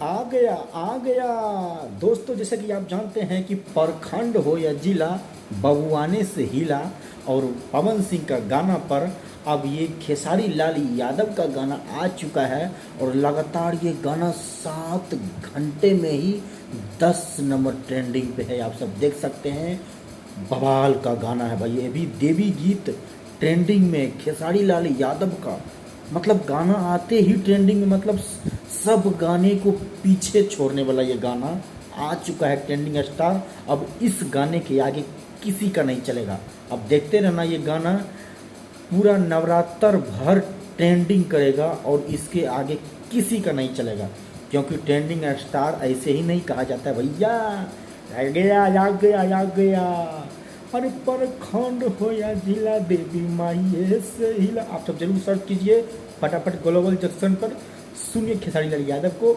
आ गया दोस्तों। जैसे कि आप जानते हैं कि प्रखंड हो या जिला, बबुआने से हिला। और पवन सिंह का गाना पर अब ये खेसारी लाल यादव का गाना आ चुका है। और लगातार ये गाना 7 घंटे में ही 10 नंबर ट्रेंडिंग पे है। आप सब देख सकते हैं, बवाल का गाना है भाई। ये भी देवी गीत ट्रेंडिंग में, खेसारी लाल यादव का मतलब गाना आते ही ट्रेंडिंग में, मतलब सब गाने को पीछे छोड़ने वाला ये गाना आ चुका है ट्रेंडिंग स्टार। अब इस गाने के आगे किसी का नहीं चलेगा। अब देखते रहना, ये गाना पूरा नवरात्र भर ट्रेंडिंग करेगा और इसके आगे किसी का नहीं चलेगा। क्योंकि ट्रेंडिंग स्टार ऐसे ही नहीं कहा जाता है भैया। आ गया आ गया आ गया, अरे प्रखंड हो या जिला, देवी माई से हिला। आप सब जरूर सर्च कीजिए फटाफट ग्लोबल जंक्शन पर, सुनिए खेसारी लाल यादव को।